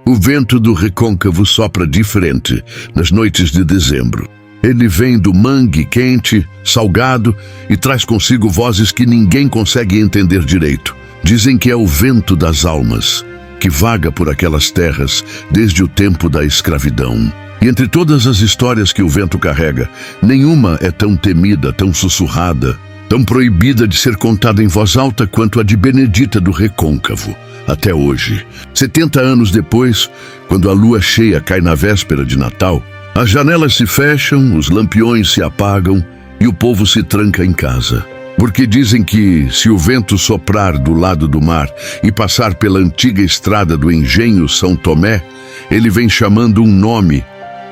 O vento do recôncavo sopra diferente nas noites de dezembro. Ele vem do mangue quente, salgado e traz consigo vozes que ninguém consegue entender direito. Dizem que é o vento das almas, que vaga por aquelas terras desde o tempo da escravidão. E entre todas as histórias que o vento carrega, nenhuma é tão temida, tão sussurrada, tão proibida de ser contada em voz alta quanto a de Benedita do Recôncavo. Até hoje, 70 anos depois, quando a lua cheia cai na véspera de Natal, as janelas se fecham, os lampiões se apagam e o povo se tranca em casa. Porque dizem que, se o vento soprar do lado do mar e passar pela antiga estrada do Engenho São Tomé, ele vem chamando um nome: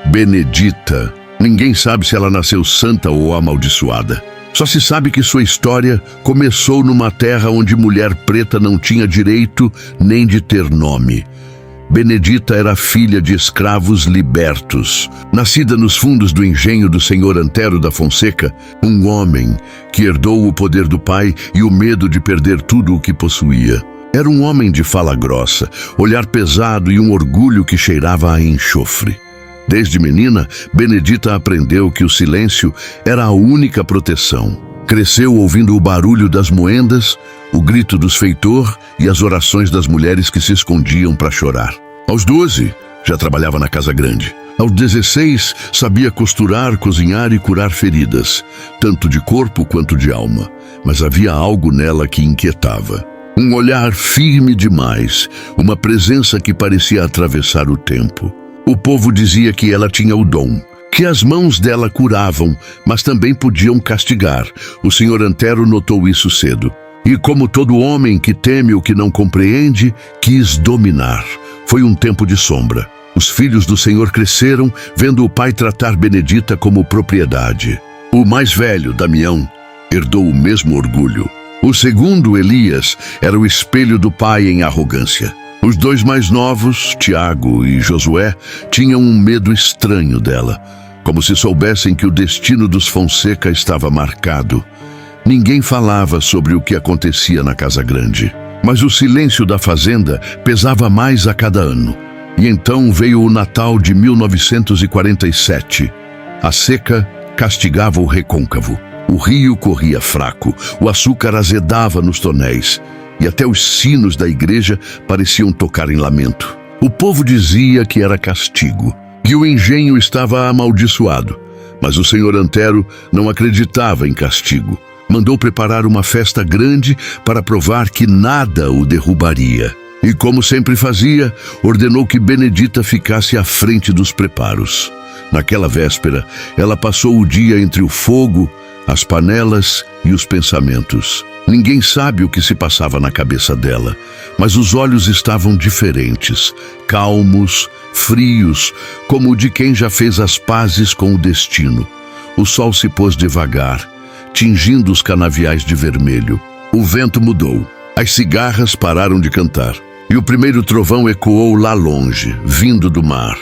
Benedita. Ninguém sabe se ela nasceu santa ou amaldiçoada. Só se sabe que sua história começou numa terra onde mulher preta não tinha direito nem de ter nome. Benedita era filha de escravos libertos. Nascida nos fundos do engenho do senhor Antero da Fonseca, um homem que herdou o poder do pai e o medo de perder tudo o que possuía. Era um homem de fala grossa, olhar pesado e um orgulho que cheirava a enxofre. Desde menina, Benedita aprendeu que o silêncio era a única proteção. Cresceu ouvindo o barulho das moendas, o grito dos feitor e as orações das mulheres que se escondiam para chorar. Aos 12, já trabalhava na casa grande. Aos 16, sabia costurar, cozinhar e curar feridas, tanto de corpo quanto de alma. Mas havia algo nela que inquietava. Um olhar firme demais, uma presença que parecia atravessar o tempo. O povo dizia que ela tinha o dom, que as mãos dela curavam, mas também podiam castigar. O senhor Antero notou isso cedo. E como todo homem que teme o que não compreende, quis dominar. Foi um tempo de sombra. Os filhos do senhor cresceram, vendo o pai tratar Benedita como propriedade. O mais velho, Damião, herdou o mesmo orgulho. O segundo, Elias, era o espelho do pai em arrogância. Os dois mais novos, Tiago e Josué, tinham um medo estranho dela, como se soubessem que o destino dos Fonseca estava marcado. Ninguém falava sobre o que acontecia na casa grande, mas o silêncio da fazenda pesava mais a cada ano. E então veio o Natal de 1947. A seca castigava o recôncavo. O rio corria fraco, o açúcar azedava nos tonéis, e até os sinos da igreja pareciam tocar em lamento. O povo dizia que era castigo, que o engenho estava amaldiçoado, mas o senhor Antero não acreditava em castigo. Mandou preparar uma festa grande para provar que nada o derrubaria. E como sempre fazia, ordenou que Benedita ficasse à frente dos preparos. Naquela véspera, ela passou o dia entre o fogo, as panelas e os pensamentos. Ninguém sabe o que se passava na cabeça dela, mas os olhos estavam diferentes, calmos, frios, como o de quem já fez as pazes com o destino. O sol se pôs devagar, tingindo os canaviais de vermelho. O vento mudou, as cigarras pararam de cantar, e o primeiro trovão ecoou lá longe, vindo do mar.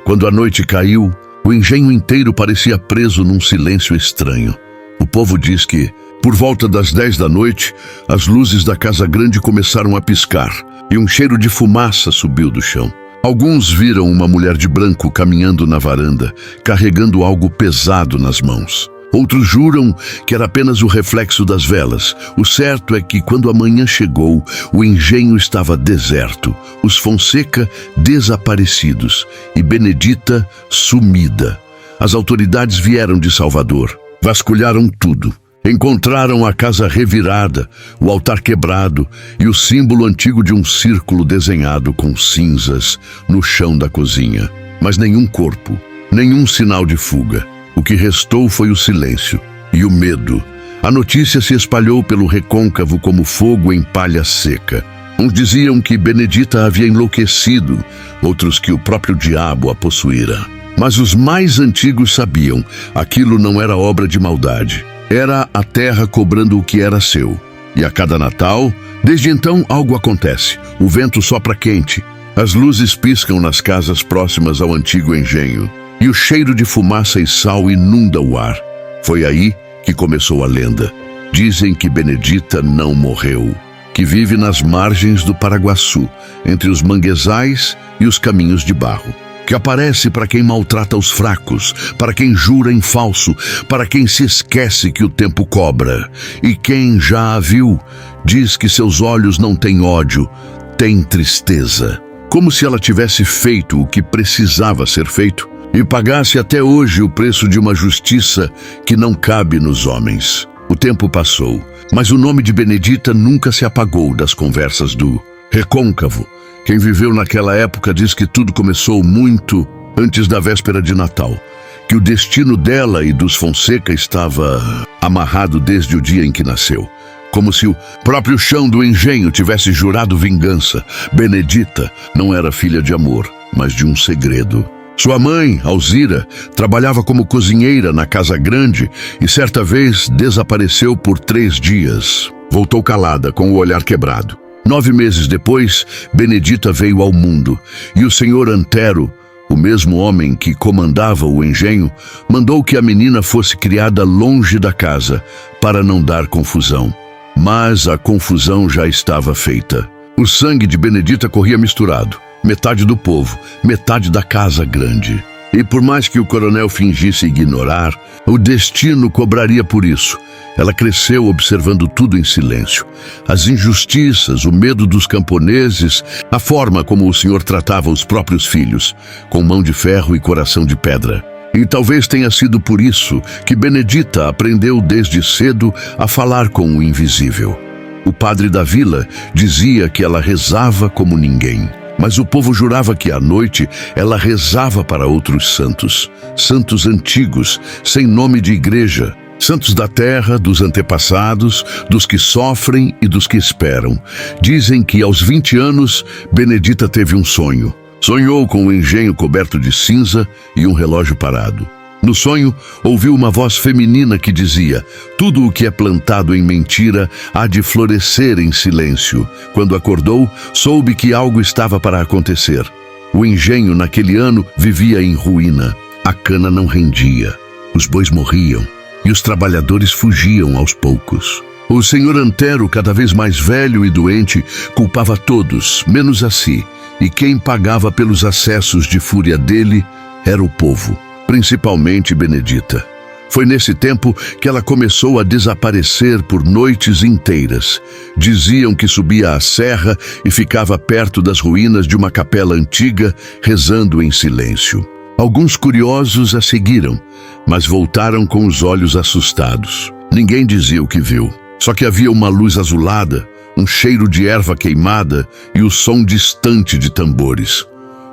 Quando a noite caiu, o engenho inteiro parecia preso num silêncio estranho. O povo diz que, por volta das 10 da noite, as luzes da casa grande começaram a piscar e um cheiro de fumaça subiu do chão. Alguns viram uma mulher de branco caminhando na varanda, carregando algo pesado nas mãos. Outros juram que era apenas o reflexo das velas. O certo é que, quando a manhã chegou, o engenho estava deserto, os Fonseca desaparecidos e Benedita sumida. As autoridades vieram de Salvador, vasculharam tudo. Encontraram a casa revirada, o altar quebrado e o símbolo antigo de um círculo desenhado com cinzas no chão da cozinha. Mas nenhum corpo, nenhum sinal de fuga. O que restou foi o silêncio e o medo. A notícia se espalhou pelo recôncavo como fogo em palha seca. Uns diziam que Benedita havia enlouquecido, outros que o próprio diabo a possuíra. Mas os mais antigos sabiam, aquilo não era obra de maldade. Era a terra cobrando o que era seu. E a cada Natal, desde então, algo acontece. O vento sopra quente, as luzes piscam nas casas próximas ao antigo engenho, e o cheiro de fumaça e sal inunda o ar. Foi aí que começou a lenda. Dizem que Benedita não morreu, que vive nas margens do Paraguaçu, entre os manguezais e os caminhos de barro, que aparece para quem maltrata os fracos, para quem jura em falso, para quem se esquece que o tempo cobra. E quem já a viu, diz que seus olhos não têm ódio, têm tristeza, como se ela tivesse feito o que precisava ser feito e pagasse até hoje o preço de uma justiça que não cabe nos homens. O tempo passou, mas o nome de Benedita nunca se apagou das conversas do Recôncavo. Quem viveu naquela época diz que tudo começou muito antes da véspera de Natal, que o destino dela e dos Fonseca estava amarrado desde o dia em que nasceu, como se o próprio chão do engenho tivesse jurado vingança. Benedita não era filha de amor, mas de um segredo. Sua mãe, Alzira, trabalhava como cozinheira na Casa Grande e certa vez desapareceu por 3 dias. Voltou calada, com o olhar quebrado. 9 meses depois, Benedita veio ao mundo e o senhor Antero, o mesmo homem que comandava o engenho, mandou que a menina fosse criada longe da casa para não dar confusão. Mas a confusão já estava feita. O sangue de Benedita corria misturado. Metade do povo, metade da Casa Grande. E por mais que o coronel fingisse ignorar, o destino cobraria por isso. Ela cresceu observando tudo em silêncio. As injustiças, o medo dos camponeses, a forma como o senhor tratava os próprios filhos, com mão de ferro e coração de pedra. E talvez tenha sido por isso que Benedita aprendeu desde cedo a falar com o invisível. O padre da vila dizia que ela rezava como ninguém. Mas o povo jurava que à noite ela rezava para outros santos, santos antigos, sem nome de igreja, santos da terra, dos antepassados, dos que sofrem e dos que esperam. Dizem que aos 20 anos, Benedita teve um sonho. Sonhou com um engenho coberto de cinza e um relógio parado. No sonho, ouviu uma voz feminina que dizia: tudo o que é plantado em mentira há de florescer em silêncio. Quando acordou, soube que algo estava para acontecer. O engenho, naquele ano, vivia em ruína. A cana não rendia, os bois morriam e os trabalhadores fugiam aos poucos. O senhor Antero, cada vez mais velho e doente, culpava todos, menos a si. E quem pagava pelos acessos de fúria dele era o povo. Principalmente Benedita. Foi nesse tempo que ela começou a desaparecer por noites inteiras. Diziam que subia à serra e ficava perto das ruínas de uma capela antiga, rezando em silêncio. Alguns curiosos a seguiram, mas voltaram com os olhos assustados. Ninguém dizia o que viu. Só que havia uma luz azulada, um cheiro de erva queimada e o som distante de tambores.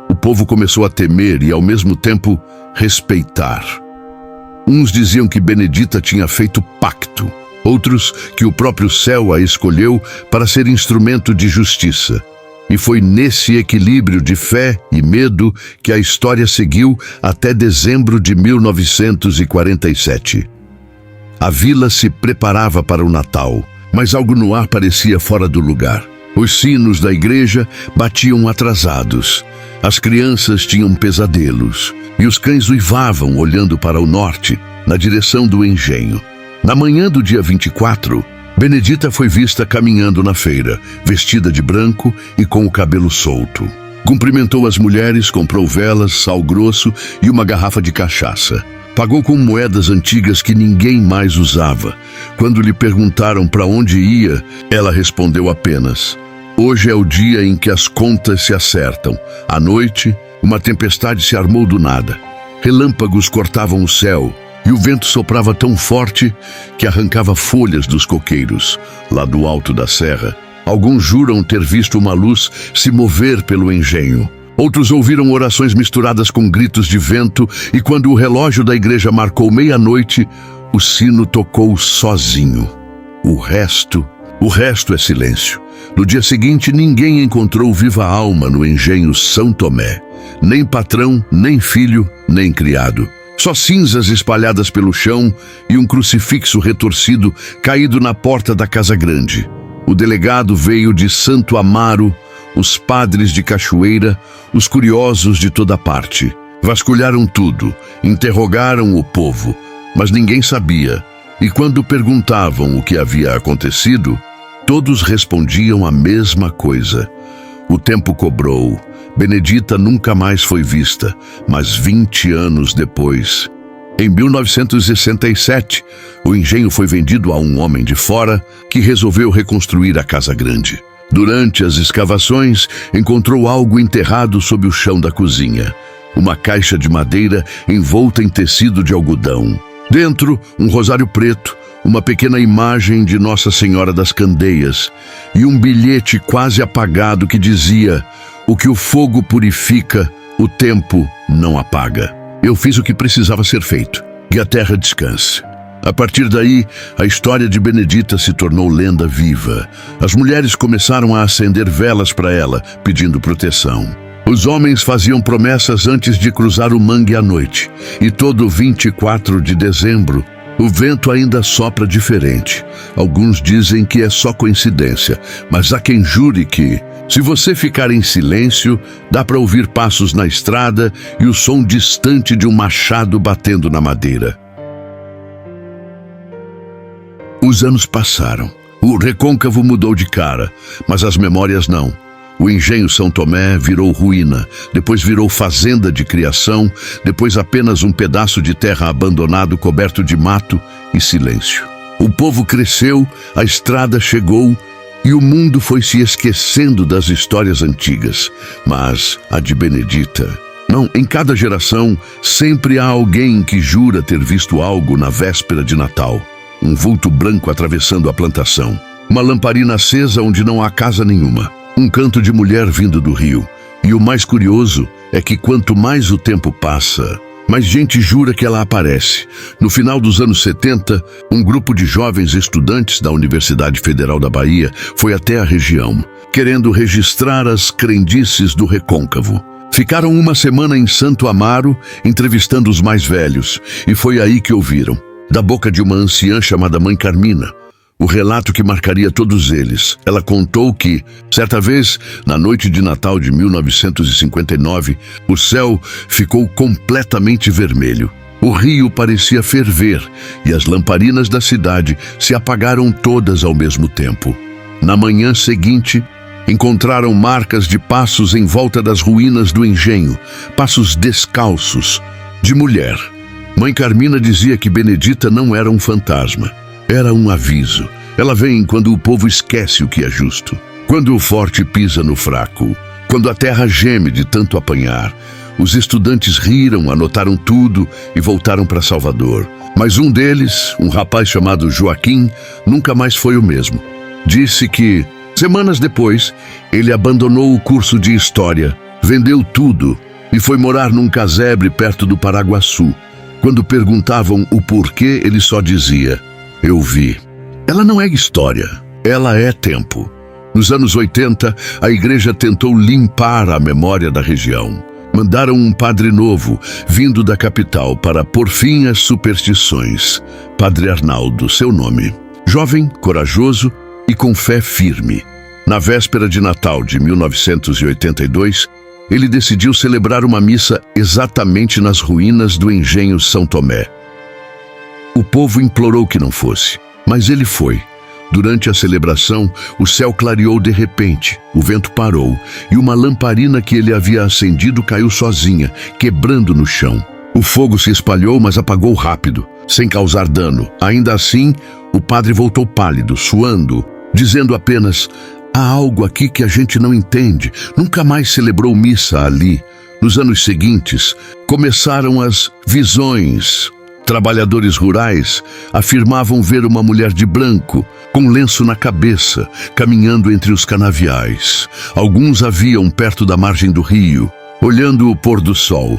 O povo começou a temer e, ao mesmo tempo, respeitar. Uns diziam que Benedita tinha feito pacto, outros que o próprio céu a escolheu para ser instrumento de justiça. E foi nesse equilíbrio de fé e medo que a história seguiu até dezembro de 1947. A vila se preparava para o Natal, mas algo no ar parecia fora do lugar. Os sinos da igreja batiam atrasados. As crianças tinham pesadelos e os cães uivavam olhando para o norte, na direção do engenho. Na manhã do dia 24, Benedita foi vista caminhando na feira, vestida de branco e com o cabelo solto. Cumprimentou as mulheres, comprou velas, sal grosso e uma garrafa de cachaça. Pagou com moedas antigas que ninguém mais usava. Quando lhe perguntaram para onde ia, ela respondeu apenas: hoje é o dia em que as contas se acertam. À noite, uma tempestade se armou do nada. Relâmpagos cortavam o céu e o vento soprava tão forte que arrancava folhas dos coqueiros. Lá do alto da serra, alguns juram ter visto uma luz se mover pelo engenho. Outros ouviram orações misturadas com gritos de vento e quando o relógio da igreja marcou meia-noite, o sino tocou sozinho. O resto é silêncio. No dia seguinte, ninguém encontrou viva alma no engenho São Tomé. Nem patrão, nem filho, nem criado. Só cinzas espalhadas pelo chão e um crucifixo retorcido caído na porta da Casa Grande. O delegado veio de Santo Amaro, os padres de Cachoeira, os curiosos de toda parte. Vasculharam tudo, interrogaram o povo, mas ninguém sabia. E quando perguntavam o que havia acontecido, Todos respondiam a mesma coisa. O tempo cobrou. Benedita nunca mais foi vista, mas 20 anos depois, em 1967, o engenho foi vendido a um homem de fora que resolveu reconstruir a casa grande. Durante as escavações, encontrou algo enterrado sob o chão da cozinha. Uma caixa de madeira envolta em tecido de algodão. Dentro, um rosário preto, uma pequena imagem de Nossa Senhora das Candeias e um bilhete quase apagado que dizia: "O que o fogo purifica, o tempo não apaga." Eu fiz o que precisava ser feito, e a terra descanse. A partir daí, a história de Benedita se tornou lenda viva. As mulheres começaram a acender velas para ela, pedindo proteção. Os homens faziam promessas antes de cruzar o mangue à noite. E todo 24 de dezembro, o vento ainda sopra diferente. Alguns dizem que é só coincidência, mas há quem jure que, se você ficar em silêncio, dá para ouvir passos na estrada e o som distante de um machado batendo na madeira. Os anos passaram. O Recôncavo mudou de cara, mas as memórias não. O engenho São Tomé virou ruína, depois virou fazenda de criação, depois apenas um pedaço de terra abandonado coberto de mato e silêncio. O povo cresceu, a estrada chegou e o mundo foi se esquecendo das histórias antigas. Mas a de Benedita... Não, em cada geração, sempre há alguém que jura ter visto algo na véspera de Natal. Um vulto branco atravessando a plantação. Uma lamparina acesa onde não há casa nenhuma. Um canto de mulher vindo do rio. E o mais curioso é que quanto mais o tempo passa, mais gente jura que ela aparece. No final dos anos 70, um grupo de jovens estudantes da Universidade Federal da Bahia foi até a região, querendo registrar as crendices do Recôncavo. Ficaram uma semana em Santo Amaro, entrevistando os mais velhos, e foi aí que ouviram, da boca de uma anciã chamada Mãe Carmina, o relato que marcaria todos eles. Ela contou que, certa vez, na noite de Natal de 1959, o céu ficou completamente vermelho. O rio parecia ferver e as lamparinas da cidade se apagaram todas ao mesmo tempo. Na manhã seguinte, encontraram marcas de passos em volta das ruínas do engenho, passos descalços, de mulher. Mãe Carmina dizia que Benedita não era um fantasma. Era um aviso. Ela vem quando o povo esquece o que é justo. Quando o forte pisa no fraco. Quando a terra geme de tanto apanhar. Os estudantes riram, anotaram tudo e voltaram para Salvador. Mas um deles, um rapaz chamado Joaquim, nunca mais foi o mesmo. Disse que, semanas depois, ele abandonou o curso de História, vendeu tudo e foi morar num casebre perto do Paraguaçu. Quando perguntavam o porquê, ele só dizia: "Eu vi." Ela não é história, ela é tempo. Nos anos 80, a igreja tentou limpar a memória da região. Mandaram um padre novo, vindo da capital, para pôr fim às superstições. Padre Arnaldo, seu nome. Jovem, corajoso e com fé firme. Na véspera de Natal de 1982, ele decidiu celebrar uma missa exatamente nas ruínas do engenho São Tomé. O povo implorou que não fosse, mas ele foi. Durante a celebração, o céu clareou de repente, o vento parou e uma lamparina que ele havia acendido caiu sozinha, quebrando no chão. O fogo se espalhou, mas apagou rápido, sem causar dano. Ainda assim, o padre voltou pálido, suando, dizendo apenas: "Há algo aqui que a gente não entende." Nunca mais celebrou missa ali. Nos anos seguintes, começaram as visões. Trabalhadores rurais afirmavam ver uma mulher de branco, com lenço na cabeça, caminhando entre os canaviais. Alguns a viam perto da margem do rio, olhando o pôr do sol.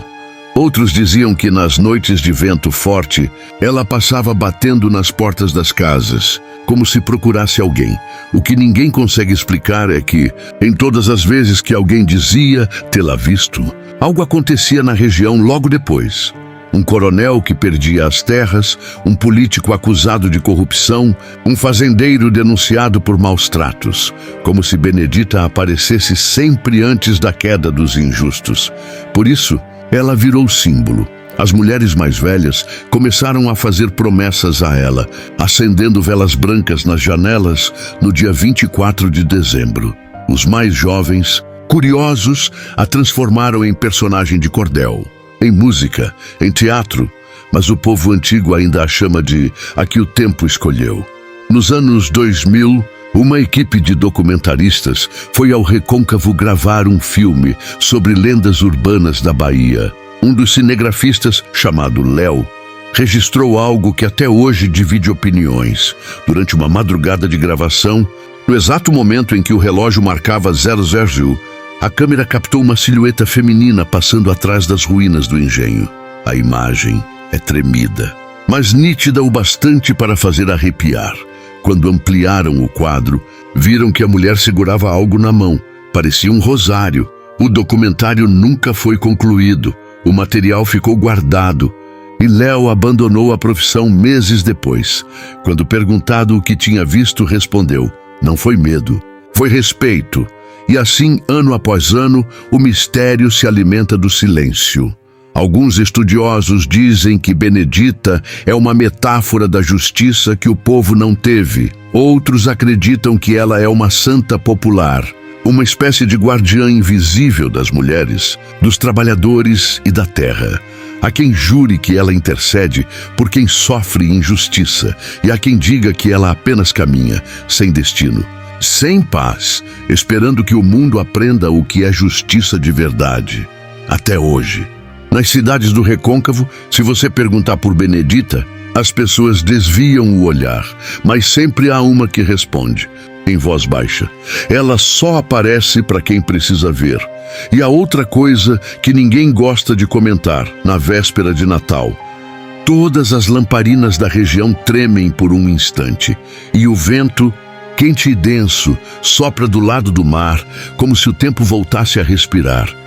Outros diziam que nas noites de vento forte, ela passava batendo nas portas das casas, como se procurasse alguém. O que ninguém consegue explicar é que, em todas as vezes que alguém dizia tê-la visto, algo acontecia na região logo depois. Um coronel que perdia as terras, um político acusado de corrupção, um fazendeiro denunciado por maus tratos, como se Benedita aparecesse sempre antes da queda dos injustos. Por isso, ela virou símbolo. As mulheres mais velhas começaram a fazer promessas a ela, acendendo velas brancas nas janelas no dia 24 de dezembro. Os mais jovens, curiosos, a transformaram em personagem de cordel, em música, em teatro, mas o povo antigo ainda a chama de a que o tempo escolheu. Nos anos 2000, uma equipe de documentaristas foi ao Recôncavo gravar um filme sobre lendas urbanas da Bahia. Um dos cinegrafistas, chamado Léo, registrou algo que até hoje divide opiniões. Durante uma madrugada de gravação, no exato momento em que o relógio marcava 00, a câmera captou uma silhueta feminina passando atrás das ruínas do engenho. A imagem é tremida, mas nítida o bastante para fazer arrepiar. Quando ampliaram o quadro, viram que a mulher segurava algo na mão. Parecia um rosário. O documentário nunca foi concluído. O material ficou guardado e Léo abandonou a profissão meses depois. Quando perguntado o que tinha visto, respondeu: não foi medo, foi respeito. E assim, ano após ano, o mistério se alimenta do silêncio. Alguns estudiosos dizem que Benedita é uma metáfora da justiça que o povo não teve. Outros acreditam que ela é uma santa popular, uma espécie de guardiã invisível das mulheres, dos trabalhadores e da terra. Há quem jure que ela intercede por quem sofre injustiça, e há quem diga que ela apenas caminha, sem destino, sem paz, esperando que o mundo aprenda o que é justiça de verdade. Até hoje, nas cidades do Recôncavo, se você perguntar por Benedita, as pessoas desviam o olhar, mas sempre há uma que responde, em voz baixa: ela só aparece para quem precisa ver. E a outra coisa que ninguém gosta de comentar, na véspera de Natal, todas as lamparinas da região tremem por um instante, e o vento, quente e denso, sopra do lado do mar, como se o tempo voltasse a respirar.